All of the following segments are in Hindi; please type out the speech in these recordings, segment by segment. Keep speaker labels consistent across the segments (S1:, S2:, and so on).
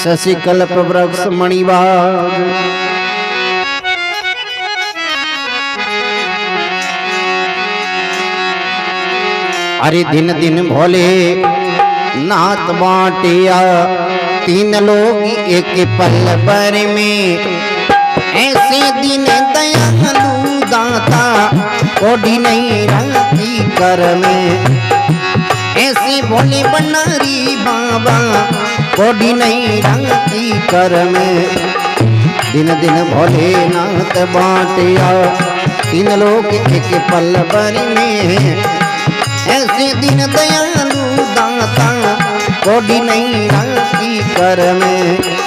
S1: शशि कल्प वृक्ष मणिवाग अरे दिन दिन भोले नाथ बाटिया तीन लोग एक पल भर में ऐसे दिन दयालु दाता कोडी नहीं रखी कर में ऐसे भोले बनारी बाबा कोडी नहीं रखी कर में दिन दिन भोले नाथ बाटिया तीन लोग एक पल भर में ऐसे दिन दयालु दाता कोडी नहीं रखी कर में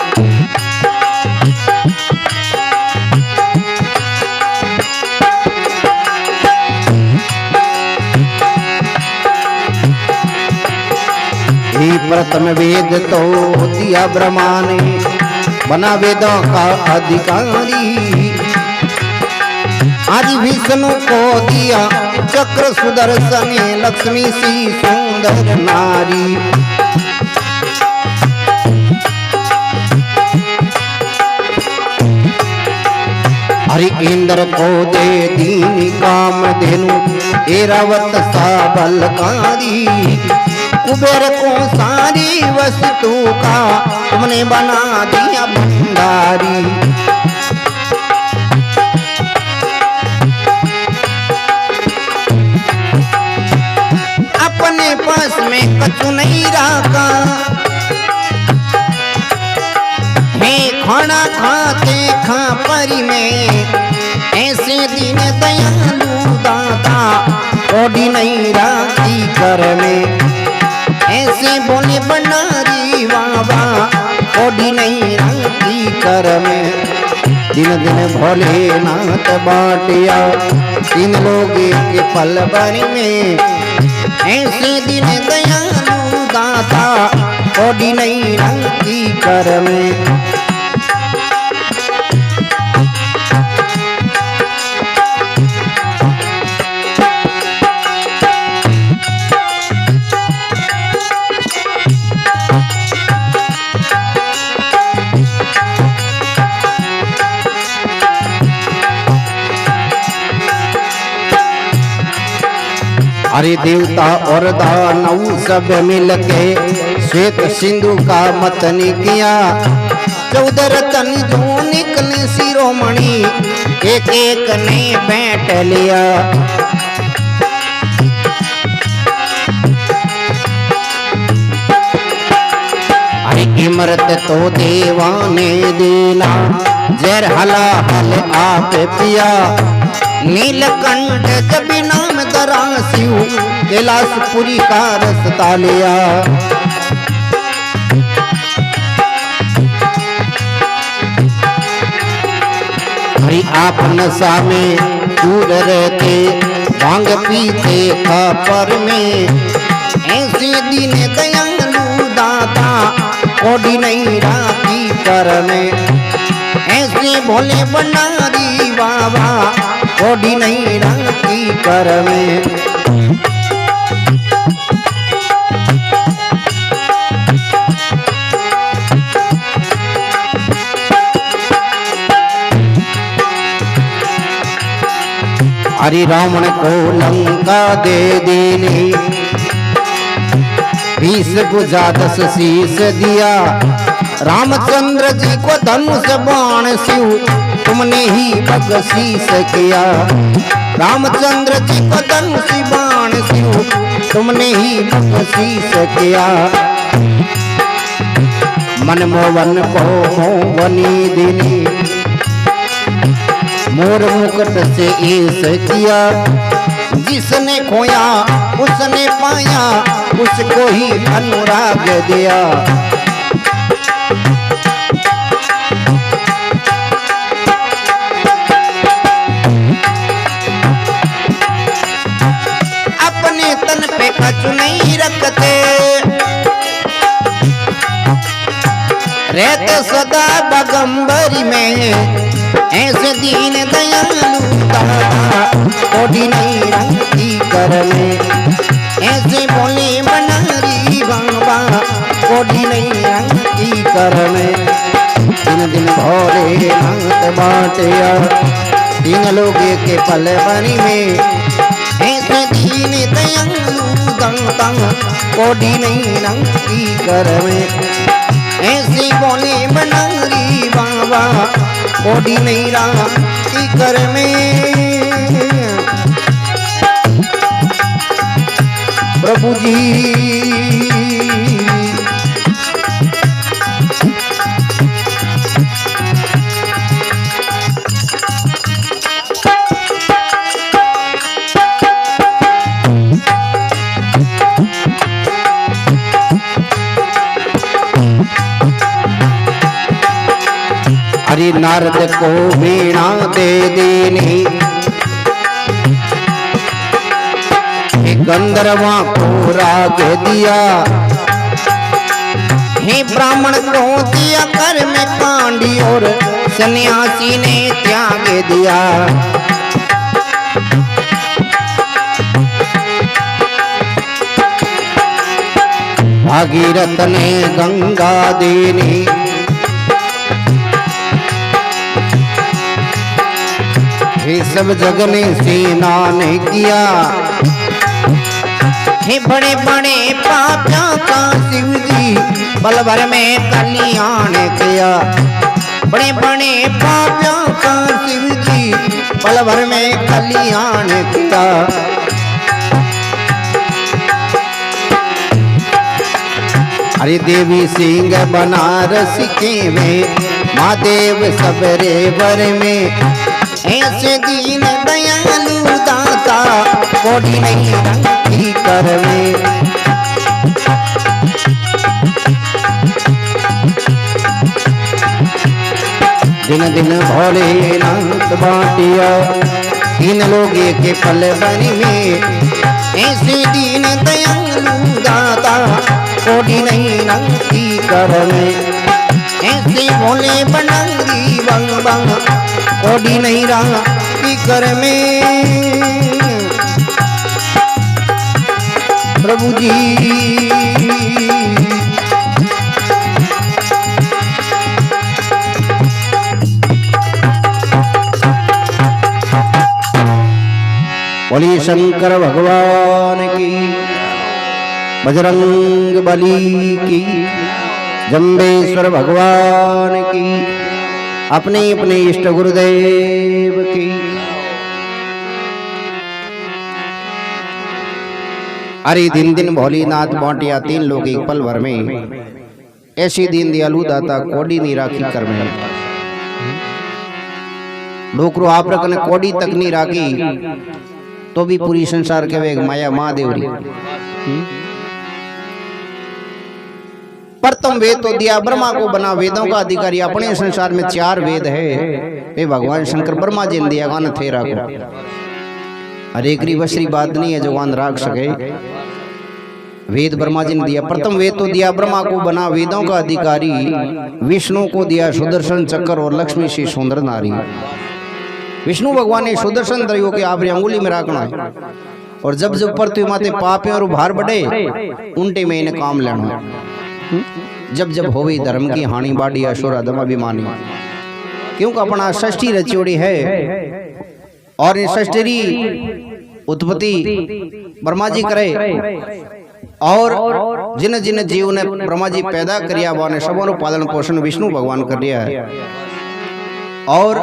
S1: प्रथम वेद तो दिया ब्रह्मा ने बना वेदों का अधिकारी आदि विष्णु को दिया चक्र सुदर्शन लक्ष्मी सी सुंदर नारी हरि इंद्र को दे दीन काम धेनु एरावत सा बलकारी कुबेर को सारी वस्तु का तुमने बना दिया भंडारी अपने पास में कछु नहीं रखा हे खाना खाते खा परी में ऐसे दिन दयालु दाता कोडी नहीं राखी कर में ऐसे बोले बनारी बाबा कोडी नहीं रखी कर में दिन दिन भोले नाथ बाटिया तीन लोग के पल भर में ऐसे दिन दयालु दाता कोडी नहीं रखी कर में अरे देवता और दानव सब मिल के श्वेत सिंधु का मतन किया 14 रतन जो निकले शिरोमणि एक एक ने बैठ लिया अरे इमरत तो देवा ने देना जर हला हल आप पिया नीलकंठ जब नाम दरा शिव कैलाशपुरी का रसता लिया हरि आप नशा में दूर रहते भांग पीते खापर में ऐसे दिन दयालु दाता कोडी नहीं राखी कर में ऐसे भोले बनारी बाबा कोडी नहीं राखी कर में हरि रावण को लंका दे देने 20 भुजा 10 शीश दिया रामचंद्र जी को धनुष बाण शिव तुमने ही बख्शीश किया रामचंद्र जी को धनुष बाण शिव तुमने ही बख्शीश किया मनमोहन को मोहनी दिनी मोर मुकुट से ऐस किया जिसने खोया उसने पाया उसको ही अनुराग दिया अपने तन पे कछु नहीं रखते रहते सदा बगंबरी में ऐसे दीन दयालु दाता कोडी नहीं रखी कर में ऐसे बोले बनारी बाबा कोडी नहीं रखी की कर में दिन दिन भोले नाथ बाटिया तीन लोग के पल बनी में ऐसे दीन दयालु दंतंग कोडी नहीं रंग की कर में ऐसे बोले बनंगी बाबा कोडी नहीं रंग की कर में प्रभु जी हरि नारद को वीणा दे देनी गंधर्वा को राग दिया हे ब्राह्मण को दिया कर में कांडी और सन्यासी ने त्याग दिया भागीरथ ने गंगा देनी ये सब जग ने सेना ने किया हे बड़े बड़े पापियों का शिव जी पल भर में कल्याण किया बड़े बड़े पापियों का शिव जी पल भर में कल्याण किया अरे देवी सिंह बनारस के में महादेव सबरे बर में ऐसे दीन दयालु दाता कोडी नहीं रंग की कर में दिन दिन भोले नाथ बाटिया तीन लोग के पल बनी में ऐसे दीन दयालु दाता कोडी नहीं रंग की कर में ऐसे भोले बनंगी बंग बंग कोडी नहीं रहा की कर में प्रभु जी बोलिए शंकर भगवान की बजरंग बली की जम्बेश्वर भगवान की अपने अपने इष्ट गुरुदेव की अरे दिन दिन भोलेनाथ बाटिया तीन लोग एक पल भर में ऐसी दीन दयालु दाता कोडी नहीं राखी कर में डोकरो आप रखने कोडी तक नहीं राखी तो भी पूरी संसार के वेग माया महादेवरी प्रथम वेद तो दिया ब्रह्मा को बना वेदों का अधिकारी अपने संसार में 4 वेद है ये भगवान शंकर ब्रह्मा जी ने दिया गान थेरा को अरे एक वसरी बात नहीं है जो गान राख सके वेद ब्रह्मा जी ने दिया प्रथम वेद तो दिया ब्रह्मा को बना वेदों का अधिकारी विष्णु को दिया सुदर्शन चक्र और लक्ष्मी से सुंदर नारी विष्णु भगवान ने सुदर्शन त्रयो के आपरी अंगुली में रखना है और जब जब पृथ्वी माते पापियों और भार बढ़े उनटे में इन्हें काम लेना जब जब होवी धर्म की हानि बाड़ी असुर अधम अभिमानी क्योंकि अपना षष्ठी रचोड़ी है और ये षष्ठी उत्पत्ति ब्रह्मा जी करे और जिन जिन जीव ने ब्रह्मा जी पैदा करिया वो ने सबों पालन पोषण विष्णु भगवान कर दिया है और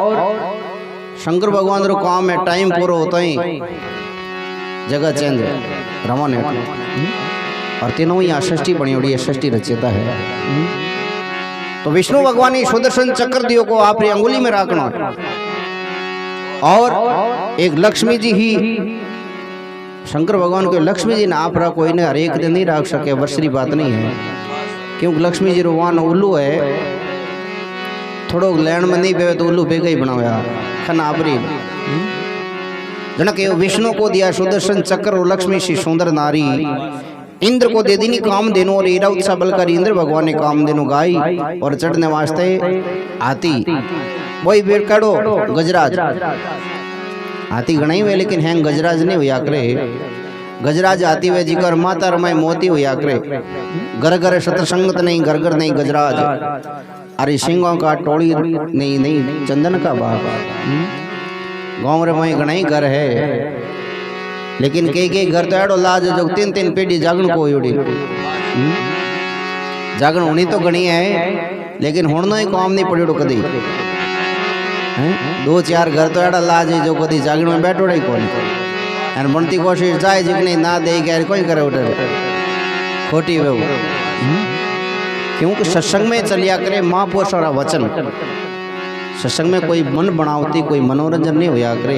S1: शंकर भगवान रो काम है टाइम पूरा होता ही जगह चेंज रमन और तीनों यहाँ षष्ठी बनी उड़ी है षष्ठी रचयिता है तो विष्णु भगवान ने सुदर्शन चक्र दियो को आप अंगुली में रखना और एक लक्ष्मी जी ही शंकर भगवान को लक्ष्मी जी ने आप रहा कोई ने हर एक दिन नहीं रख सके वर्षरी बात नहीं है क्योंकि लक्ष्मी जी रोवान उल्लू है थोड़ो लैंड में नहीं पे तो उल्लू पे ही बनाया खन आपरी जनक विष्णु को दिया सुदर्शन चक्र और लक्ष्मी सी सुंदर नारी इंद्र को दे दी काम देनो और एरा उत्साह बलकर इंद्र भगवान ने काम देनो गाई और चढ़ने वास्ते हाथी वही बेर कड़ो गजराज हाथी गणाई हुए लेकिन हैंग गजराज नहीं हुआ करे गजराज हाथी वे जिकर माता रमाई मोती हुआ करे घर घर सतसंगत नहीं, घर घर नहीं गजराज, अरे सिंगों का टोली नहीं नहीं चंदन का बाग। गाँव रे में घना ही घर है, लेकिन कई घर तो एडो लाज जो तीन तीन पीढ़ी जागण को होड़ी। जागण होनी तो घनी है, लेकिन होना ही काम नहीं पड़ो कदी। दो चार घर तो एडा लाज है जो कदी जागण में बैठो ही कौन, और बनती कोशिश जाए जी नहीं ना दे के कोई करे उठे खोटी वे। क्योंकि सत्संग में चलिया करे महापुरुष और वचन। सत्संग में कोई मन बनावती कोई मनोरंजन नहीं होया करे।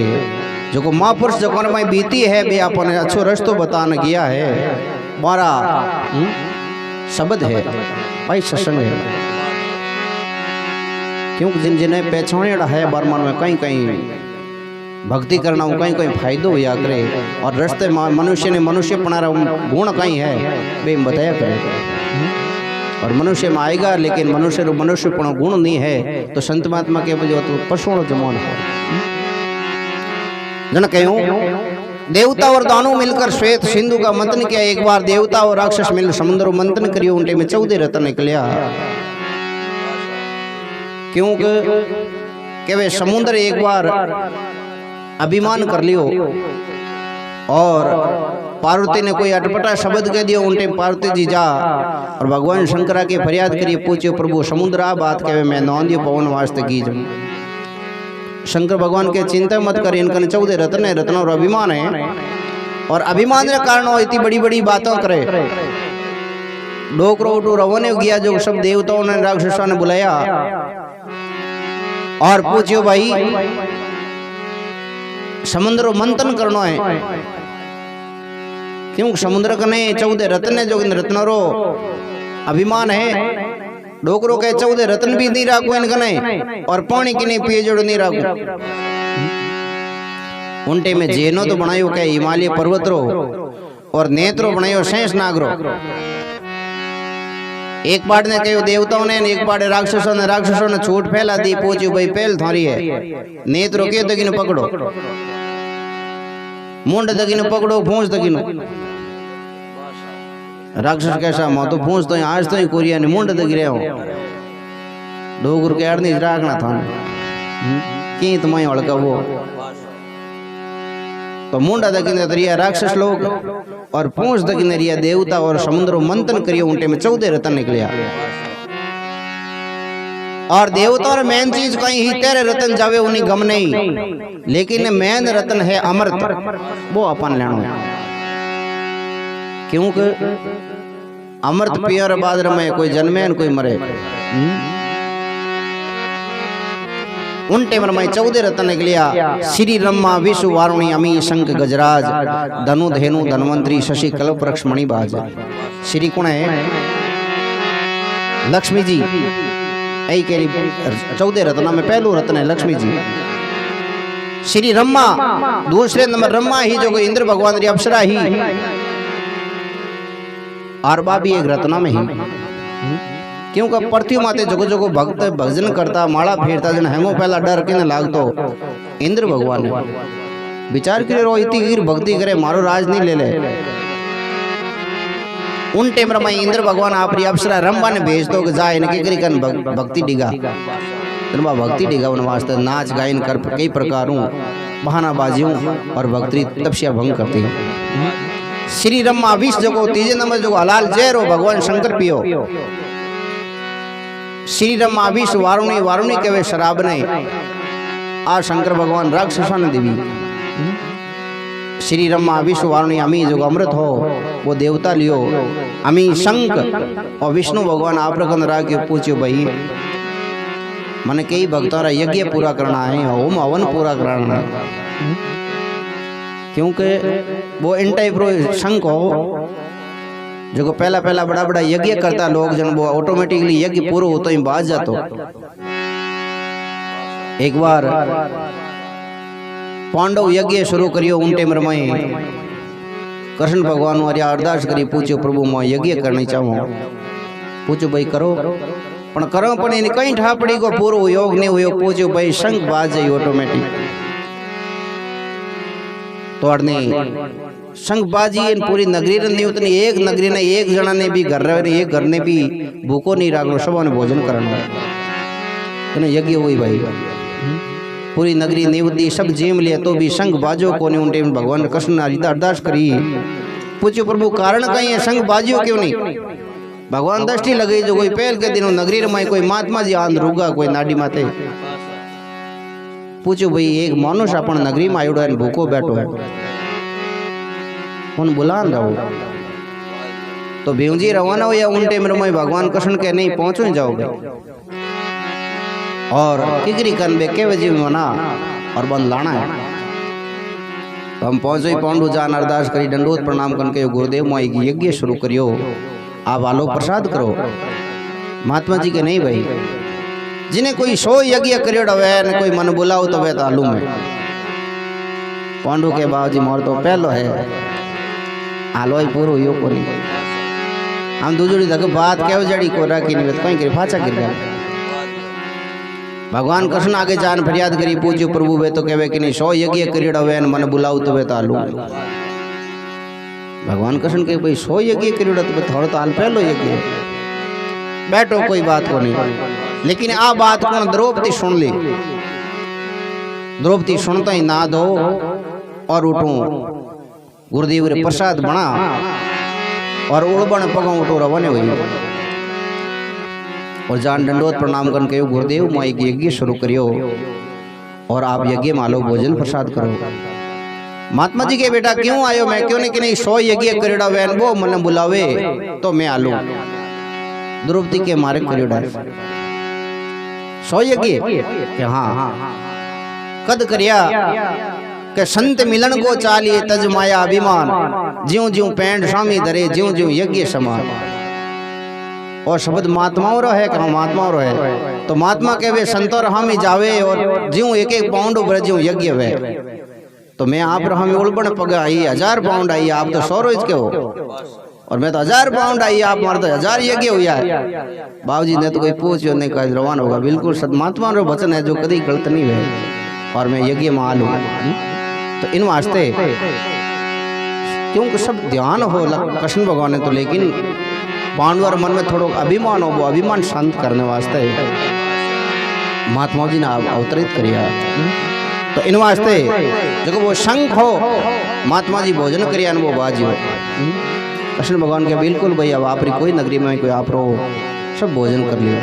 S1: जो को महापुरुष जो में बीती है बे अपन अच्छो रस्तो बताने गया है, बारा शब्द है भाई सत्संग है। क्योंकि जिन जिन्हें पहचानेड़ा है बर्मन में कहीं कहीं भक्ति करना कहीं कहीं फायदो होया करे, और रस्ते मनुष्य ने मनुष्य पना गुण कहीं है बे बताया करे। और मनुष्य में आएगा, लेकिन मनुष्य रो मनुष्यपण गुण नहीं है तो संत महात्मा के बजो तो पशुओं जमान है। जन कहूं देवता और दानव मिलकर श्वेत सिंधु का मंथन किया। एक बार देवता और राक्षस मिल समुद्र मंथन करियो, उनके में 14 रत्न निकलिया। क्योंकि वे समुद्र एक बार अभिमान कर लियो और पार्वती ने कोई अटपटा शब्द कह दिया, उनटे पार्वती जी जा और भगवान शंकरा के फरियाद करिए, पूछियो प्रभु समुद्र आ बात कहे मैं नौंदियो पवन वास्ते की। शंकर भगवान के चिंता मत कर, इनका 14 रत्न है, रत्नों और अभिमान है, और अभिमान के कारण वो इतनी बड़ी बड़ी बातों करे। डोकरो उठो रवने गया, जो सब देवताओं ने राक्षसों ने बुलाया और पूछियो भाई समुद्र मंथन करना है। क्यों समुद्र का नहीं 14 रत्न है, जो रत्नों रो अभिमान है। डोकरो के 14 रत्न भी नहीं राखो इनका नहीं, और पानी की नहीं पिए जोड़ नहीं राखो। उनटे में जेनो तो बनायो क्या हिमालय पर्वत रो, और नेत्रो बनायो शेष नागरो। एक पार्ट ने कहो देवताओं ने, एक पार्ट राक्षसों ने छूट फैला दी। पूछो भाई पहल थारी है, नेत्रो के तकिन पकड़ो, मुंड तकिन पकड़ो, भूंस तकिन। राक्षस कैसा मो तो भूंस तो आज तो ही कोरिया ने मुंड तक गिरे हो। डोगर के आड़नी राखना था कि तुम्हें हड़का वो तो मुंडा तकिन रिया राक्षस लोग, और पूंछ तकिन रिया देवता, और समुद्र मंथन करियो, उनटे में 14 रत्न निकलिया। और देवता और मेन चीज कहीं ही 13 रत्न जावे उन्हीं गम नहीं, लेकिन मेन रत्न है अमृत, वो अपन लेना। क्योंकि अमृत पियर बाद में कोई जन्मे कोई मरे। उन टेमर में 14 रत्न निकलिया। श्री ब्रह्मा विश्व वारुणी अमी शंख गजराज धनु धेनु धनवंतरी शशि कल्प वृक्ष मणिबाज। श्री कुण है लक्ष्मी जी, यही कह रही 14 रत्न में पहलू रत्न है लक्ष्मी जी। श्री ब्रह्मा दूसरे नंबर ब्रह्मा ही जो इंद्र भगवान री अप्सरा ही, और बाबी एक रत्ना में ही। क्योंकि पृथ्वी माते जगो जगो भक्त भजन करता माला फेरता जन हेमो पहला डर के न लागतो इंद्र भगवान ने विचार करे रो इतनी गिर भक्ति करे मारो राज नहीं ले ले। उन टेमर में इंद्र भगवान आप अप्सरा रंबा ने भेज दो कि जा इनके करी कन भक्ति डिगा रंबा भक्ति डिगा उन वास्ते नाच गायन कर कई प्रकारों बहानाबाजियों और भक्ति तपस्या भंग करती है। श्री ब्रह्मा विष जगो तीजे नंबर जो हलाल जहरो भगवान शंकर पियो। श्री ब्रह्मा विष वारुणी वारुणी कहे शराब ने आ शंकर भगवान राक्षसा ने देवी। श्री ब्रह्मा विष्णु वारुणी अमी जो अमृत हो वो देवता लियो अमी शंख और विष्णु भगवान आप रखन रा के पूछो भाई मन कई भक्तों यज्ञ पूरा करना है होम हवन पूरा कराना है। क्योंकि वो इन टाइप रो शंख हो जो पहला पहला बड़ा बड़ा यज्ञ करता लोग जन वो ऑटोमेटिकली यज्ञ पूरा होता ही बाज जातो। एक बार पांडव यज्ञ शुरू करियो उन टेमर में कृष्ण भगवान वारी अरदास करी पूछो प्रभु मैं यज्ञ करनी चाहूँ। पूछो भाई करो पण करो पण इन कहीं ठापड़ी को पूरो योग नहीं हुयो। पूछो भाई शंख बाज जाई ऑटोमेटिक तो अड़ने संगबाजी इन पूरी नगरी नहीं उतनी एक नगरी ने एक जना ने भी घर रहे एक घर ने भी भूखो नहीं राखलो सब ने भोजन करना तो यज्ञ हुई भाई पूरी नगरी निवती सब जेम लिया तो भी संग बाजो को नहीं उनटे भगवान कृष्ण ने अरदास करी पूछो प्रभु कारण कहीं है संग बाजियो क्यों नहीं भगवान दृष्टि लगे जो कोई पहल के दिनों नगरी रमाई कोई महात्मा जी आंध रुगा कोई नाडी माते पूछो भाई एक मनुष्य अपन नगरी में आयोडो है भूखो बैठो है उन बुलान रहो तो बेवजी रवाना हो या उन टाइम में भगवान कृष्ण के नहीं पहुंचो ही जाओगे और किगरी कन बे के वजी मना और बंद लाना है तो हम पहुंचो ही पांडु जान अरदास करी दंडोत प्रणाम करके गुरुदेव माई की यज्ञ शुरू करियो आप आलो प्रसाद करो महात्मा जी के नहीं भाई जिन्हें कोई 100 यज्ञ करियो न कोई मन बुलाओ तो वे तालू में पांडु के बाबूजी मोर तो पहलो है आलो ही पूरो यो को नहीं हम दूजड़ी तक बात केव जड़ी को राखी नहीं कहीं करे फाचा गिर गया भगवान कृष्ण आगे जान फरियाद करी पूछो प्रभु वे तो कहवे कि नहीं 100 यज्ञ करियो वे मन बुलाओ तो वे तालू भगवान कृष्ण के भाई 100 यज्ञ करियो तो थोड़ा तो हाल पहलो यज्ञ बैठो कोई बात को नहीं लेकिन आ बात को द्रौपदी सुन ली द्रौपदी सुनता ही ना दो और उठूं गुरुदेव रे प्रसाद बना और उड़बण पगों उठो रवाने हुई और जान दंडोत प्रणाम करके गुरुदेव माई की यज्ञ शुरू करियो और आप यज्ञ मालो भोजन प्रसाद करो महात्मा जी के बेटा क्यों आयो मैं क्यों नहीं कि नहीं 100 यज्ञ करियोड़ा वैन वो मन बुलावे तो मैं आलू द्रौपदी के मारे करियोड़ा 100 यज्ञ कि हाँ कद करिया के संत मिलन को चालिए तज माया अभिमान ज्यों ज्यों पैंड स्वामी धरे ज्यों ज्यों यज्ञ समान और शब्द महात्माओं रो है कि महात्माओं रो है तो महात्मा के वे संतो रहा में जावे और ज्यों एक एक पाउंड उभरे ज्यों यज्ञ वे तो मैं आप रहा में उड़बण पग आई 1000 पाउंड आई आप तो 100 रोज के हो और मैं तो 1000 पाउंड आई आप मार तो 1000 यज्ञ हुआ है बाबूजी ने तो कोई पूछो नहीं कहा रवाना होगा बिल्कुल सदमात्मा रो वचन है जो कभी गलत नहीं है और मैं यज्ञ मालूम तो इन वास्ते क्योंकि सब ध्यान हो कृष्ण भगवान ने तो लेकिन पांडवर मन में थोड़ा अभिमान हो वो अभिमान शांत करने वास्ते महात्मा जी ने अवतरित करिया तो इन वास्ते जो वो शंख हो महात्मा जी भोजन करिया वो बाजी हो कृष्ण भगवान के बिल्कुल भैया आपरी कोई नगरी में कोई आप रो सब भोजन कर लियो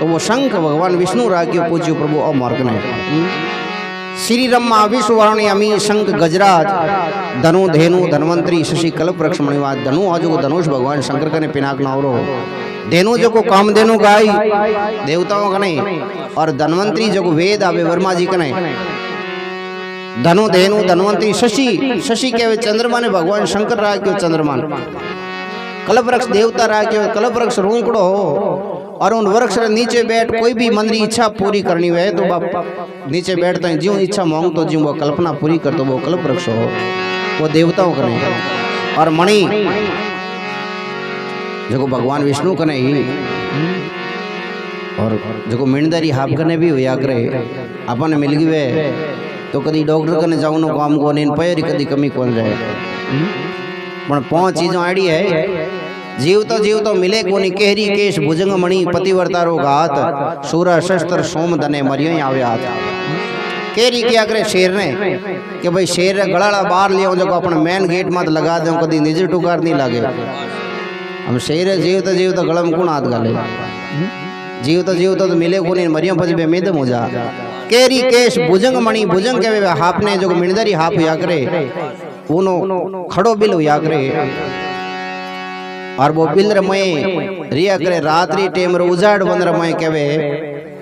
S1: तो वो शंख भगवान विष्णु राख्यो पूज्यो प्रभु अमार्ग ने श्री रम्मा विश्ववाणी अमी शंख गजराज धनु धेनु धनवंतरी शशि कल्प वृक्ष मणिवाद धनु आजो धनुष भगवान शंकर कने पिनाक नावरो धेनु जो को काम धेनु गाय देवताओं कने और धनवंतरी जो को वेद आवे वर्मा जी कने धनु धेनु धनवंतरी शशि शशि के चंद्रमा ने भगवान शंकर राख्यो चंद्रमा कल्प वृक्ष देवता राख्यो कल्प वृक्ष रूंकड़ो और उन वृक्ष नीचे बैठ कोई भी मन की इच्छा पूरी करनी है तो बाप नीचे बैठता है ज्यों इच्छा मांग तो ज्यों वो कल्पना पूरी कर तो वो कल्प वृक्ष हो वो देवताओं कने और मणि जो भगवान विष्णु कने ही और जो मीणदारी हाफ कने भी हुआ करे अपन मिल गए तो कभी डॉक्टर कने जाऊँ काम को नहीं पैर कभी कमी कौन जाए पर 5 चीजों आड़ी है जीवतो मिले कोनी केहरी केश भुजंग मणि पतिवर्ता रो घात सूरा शस्त्र सोम धने मरियो आवे हाथ केरी क्या करे शेर ने कि भाई शेर गलाड़ा बाहर लियो जो अपन मेन गेट मत लगा दो कदी निज टुकार नहीं लागे हम शेर जीवतो गलम कौन हाथ गाले जीवतो तो मिले कोनी मरियो पछ बेमेदम हो जा केरी केश भुजंग मणि भुजंग के हाफ ने जो मिणदरी हाफ हुआ करे उनो खड़ो बिल हुआ करे और वो बिल रमय रिया करे रात्रि टेम रो उजाड़ बन रमय केवे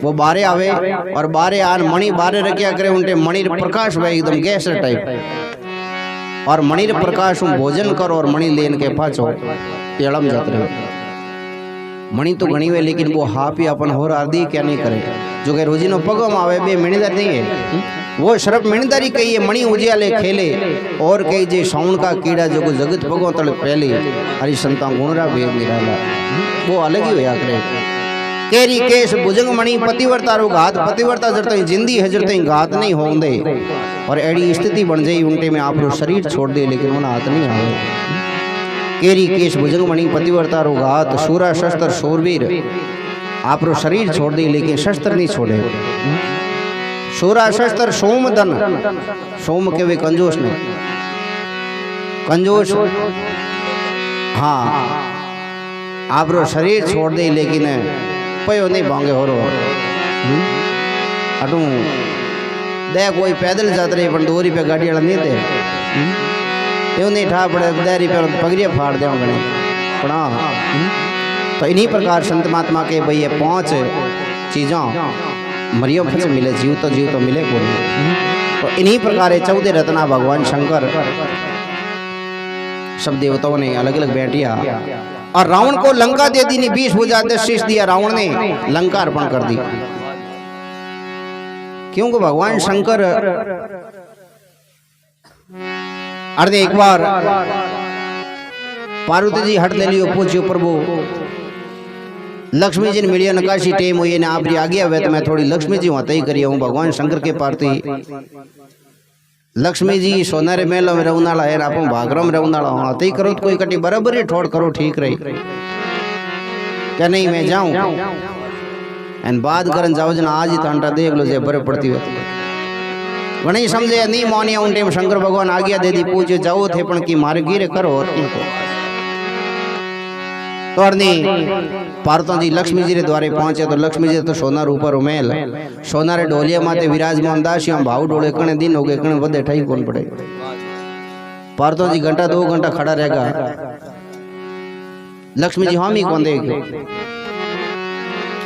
S1: वो बारे आवे और बारे आन मणि बारे रखिया करे उनटे मणि प्रकाश वे एकदम गैस टाइप और मणि प्रकाश भोजन करो और मणि लेन के पाछो पेड़म जात रहे मणि तो घनी वे लेकिन वो हापी अपन होर आदि क्या नहीं करे जो के रोजी नो पगम आवे बे मणिदार नहीं है वो शरफ मणिदारी कही है मणि उजियाले खेले और कही जे साउन का कीड़ा जो को जगत पगो तले पहले हरि संता गुणरा वेद निराला वो अलग ही होया करे केरी केश भुजंग मणि पतिव्रता रो घात पतिव्रता जब तक जिंदी है जब तक घात नहीं होंदे और एड़ी स्थिति बन जाई उनटे में आप रो शरीर छोड़ दे लेकिन उन हाथ नहीं आवे। केरी केश भुजंग मणि पतिव्रता रो घात शूरा शस्त्र शूरवीर आप रो शरीर छोड़ दे लेकिन शस्त्र नहीं छोड़े। शूरा शस्त्र सोम धन सोम के वे कंजूस ने कंजूस हाँ आप रो शरीर छोड़ दे लेकिन पयो नहीं भांगे हो रो अटू दे कोई पैदल जात रहे पण दोरी पे गाड़ी वाला नहीं थे यो नहीं ठा पड़े देरी पे पगड़िया फाड़ दे गणे पण तो इन्हीं प्रकार संत महात्मा के भाई ये 5 चीज़ों मरियो फिर मिले जीव तो मिले को तो इन्हीं प्रकार 14 रत्ना भगवान शंकर सब देवताओं ने अलग अलग बैठिया और रावण को लंका दे दी, 20 भुजा शीश दिया, रावण ने लंका अर्पण कर दी। क्योंकि भगवान शंकर अर्धे एक बार पार्वती जी हट ले लियो पूछियो प्रभु लक्ष्मी जी ने मिलियो नकाशी टेम हुई ने आप आगे आवे तो मैं थोड़ी लक्ष्मी जी वहां ही करी हूँ। भगवान शंकर के पार्ती लक्ष्मी जी सोनारे मेला में रहूनाला है आप भागरो में रहूनाला हाँ तो करो तो कोई कटी बराबर ही ठोड़ करो ठीक रही क्या नहीं मैं जाऊं एन बात करन जाओ जना आज ही तांटा देख लो जे बरे पड़ती है वही समझे नहीं मोनिया उन टाइम शंकर भगवान आज्ञा दे दी पूछे जाओ थे पण की मारे गिरे करो और तो पार्वती जी लक्ष्मी जी रे द्वारे पहुंचे तो लक्ष्मी जी तो सोनार ऊपर उमेल सोनारे ढोलिया माते विराजमान दास यहाँ भाव डोले कणे दिन हो गए कणे बदे ठाई कौन पड़े। पार्वती जी घंटा 2 घंटा खड़ा रहेगा लक्ष्मी जी हामी कौन देखे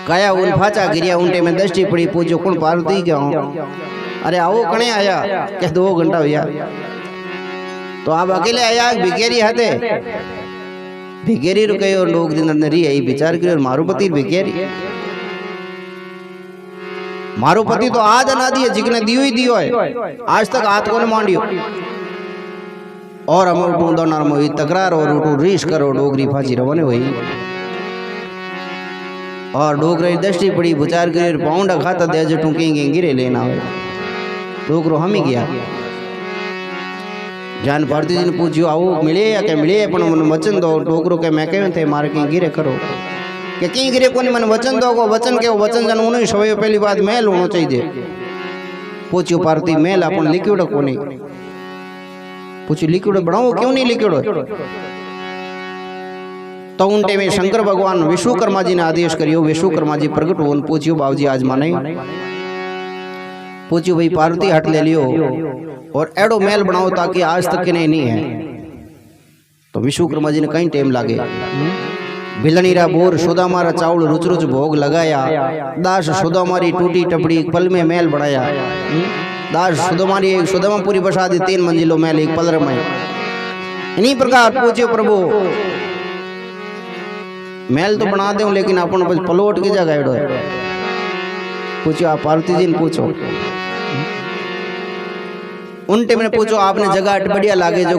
S1: काया उन फाचा गिरिया उनटे में दृष्टि पड़ी पूछो कौन पार्वती क्या अरे आओ कणे आया क्या 2 घंटा भैया तो आप अकेले आया भिखेरी हाथे भिखेरी रो कई और लोग दिन नरी आई विचार करियो मारुपति भिखेरी मारुपति तो आज ना दिए जिगने दियो ही दियो है आज तक हाथ को न मांडियो और हम उठू दोनों मोई तकरार और उठू रीश करो डोगरी फांसी रवाने हुई और डोगरी दृष्टि पड़ी विचार करियो पाउंडा खाता दे जो टूकेंगे गिरे लेना हो डोगरो हम ही गया जान पार्वती जी ने पूछियो आओ मिले या क्या मिले पण मन वचन दो डोगरो के मैं कहूं थे मार के गिरे करो के कहीं गिरे कोनी मन वचन दो को वचन के वचन जन उन्हें सवे पहली बात मेल होना चाहिए पूछियो पार्वती मेल अपन लिक्विड कोनी पूछियो लिक्विड बनाओ क्यों नहीं लिक्विड तो उनटे में शंकर भगवान विश्वकर्मा जी ने आदेश करियो विश्वकर्मा जी प्रकट हो पूछियो बाबूजी आज माने पूछियो भाई पार्वती हट ले लियो और एडो मेल बनाओ ताकि आज तक के नहीं है तो विश्वकर्मा जी ने कहीं टाइम लागे बिलनीरा बोर सुदामारा चावल रुच रुच भोग लगाया दास सुदामारी टूटी टपड़ी पल में मेल बनाया दास सुदामारी सुदामापुरी बसा दी 3 मंजिलों मेल एक पल में इन्हीं प्रकार पूछे प्रभु मेल तो बना दे लेकिन अपन पलोट की जगह एडो पूछो आप पार्वती जी ने पूछो उन टाइम ने पूछो आपने जगह बढ़िया लागे जो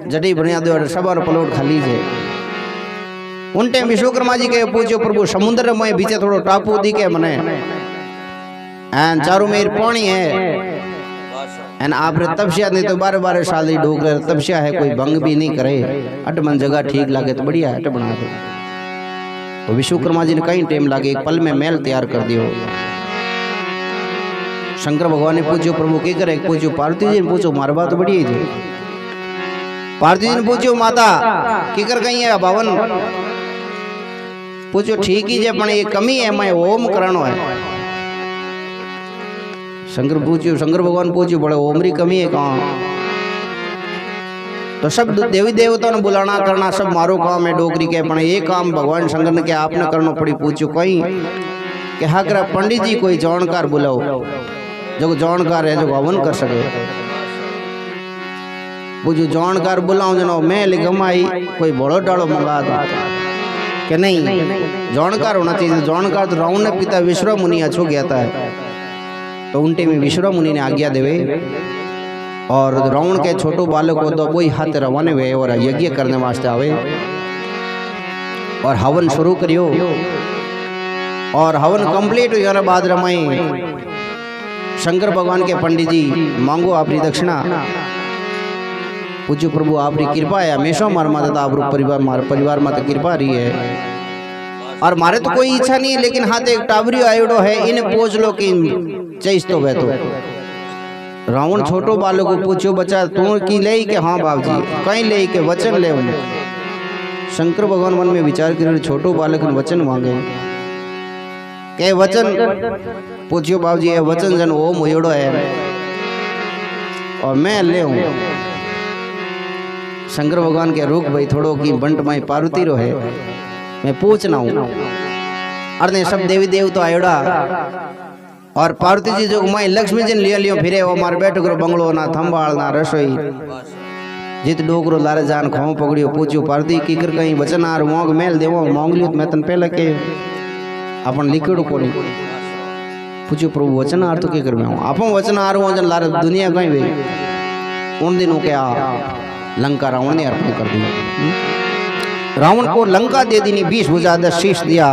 S1: जटी बढ़िया दो सबार पलोट खाली है उन टाइम विश्वकर्मा जी के पूछो प्रभु समुद्र में बीचे थोड़ो टापू दिखे मने एन चारों मेर पानी है एन आप तपस्या नहीं तो 12-12 साल डूब रहे तपस्या है कोई भंग भी नहीं करे अट मन जगह ठीक लागे तो बढ़िया अट बना दो तो विश्वकर्मा जी ने कहीं टाइम लागे एक पल में मेल तैयार कर दियो। शंकर भगवान ने पूछो प्रभु के करे पूछो पार्वती जी ने पूछो मार बात बढ़िया थी पार्वती जी ने पूछो माता की कर गई है भवन पूछो ठीक ही जे पण ये कमी है मैं ओम करनो है शंकर भगवान पूछो बड़े ओम री कमी है कहाँ तो सब देवी देवताओं ने बुलाना करना सब मारो काम है डोगरी के पण ये काम भगवान शंकर ने क्या आपने करना पड़ी पूछो कहीं कि हाँ करा पंडित जी कोई जानकार बुलाओ जो जानकार है जो हवन कर सके वो जो जानकार बुलाओ जनो मैं लिगमाई कोई बड़ो डालो मंगा दो कि नहीं जानकार होना चाहिए जानकार तो रावण ने पिता विश्व मुनि अच्छो गया था तो उनटे में विश्व मुनि ने आज्ञा देवे और रावण के छोटो बालक को तो वही हाथ रवाने हुए और यज्ञ करने वास्ते आवे और हवन शुरू करियो और हवन कंप्लीट होने बाद रमाई शंकर भगवान के पंडित जी मांगो आपरी दक्षिणा। पूज्य प्रभु आपरी कृपा है हमेशा मार माता आप परिवार माता कृपा रही है। और मारे तो कोई इच्छा नहीं है, लेकिन हाथ एक टावरी आयोडो है इन्हें पूछ लो कि चईस तो वह तो रावण छोटो बालक को पूछो बच्चा तू की ले के हाँ बाप जी कहीं ले के वचन ले उन्हें। शंकर भगवान मन में विचार कर छोटो बालक ने वचन मांगे के वचन पूछियो बाप जी ये वचन जन वो मोयोड़ो है और मैं ले हूं। शंकर भगवान के रुक भाई थोड़ो की बंट माई पार्वती रो है मैं पूछना हूं। अरे सब देवी देव तो आयोड़ा और पार्वती जी जो माई लक्ष्मी जी लिया लियो फिरे वो मार बैठो करो बंगलो ना थंबाल ना रसोई जित डोकरो लारे जान खाओ पकड़ियो पूछियो पार्वती की कर कहीं वचन आर मोंग मेल देवो मांग लियो मैं तन पहले के अपन लिखिड़ो कोनी पूछियो प्रभु वचन आर तो के कर मैं अपन वचन आर वो जन लारे दुनिया कहीं वे उन दिनों के लंका रावण ने अर्पण कर दिया। रावण को लंका दे दी 20 भुजा 10 शीश दिया।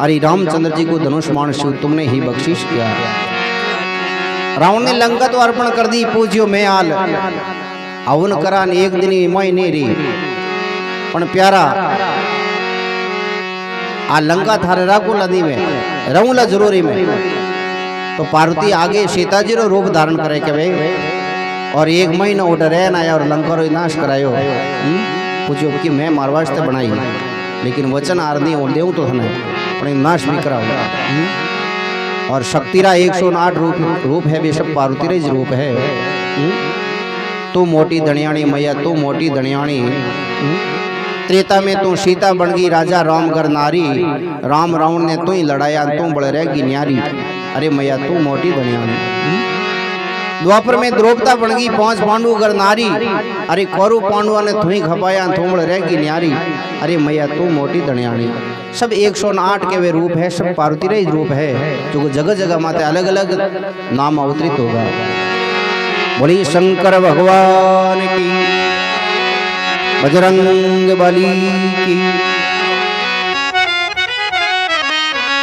S1: अरे रामचंद्र जी को धनुष बाण शिव तुमने ही बख्शीश किया। रावण ने लंका तो अर्पण कर दी पूजियो मैं आल हवन करान एक दिन मई नहीं रही पण प्यारा आ लंका थारे राखो नदी में रहूला जरूरी में। तो पार्वती आगे सीता जी रो रूप धारण करे के भाई और एक महीना उठे रहना आया और लंका रो नाश करायो। पूछो कि मैं मारवाड़ से बनाई लेकिन वचन आरनी और देव तो थने अपने नाश भी कराओ। और शक्तिरा 108 रूप है बेशक पार्वती रे रूप है। तू मोटी दणियाणी मैया तू मोटी दणियाणी त्रेता में तू सीता बन गई राजा राम घर नारी राम रावण ने तू ही लड़ाया तू बड़े रहेगी न्यारी। अरे मैया तू मोटी दणियाणी। द्वापर में द्रौपदा बन गई 5 पांडु घर नारी अरे कौरव पांडुआ ने थुई खपाया थोमड़ रहेगी न्यारी। अरे मैया तू मोटी दणियाणी। सब 108 के वे रूप है सब पार्वती रे रूप है जो जगह जगह माते अलग अलग नाम अवतरित होगा। बोली शंकर भगवान की बजरंग बली की।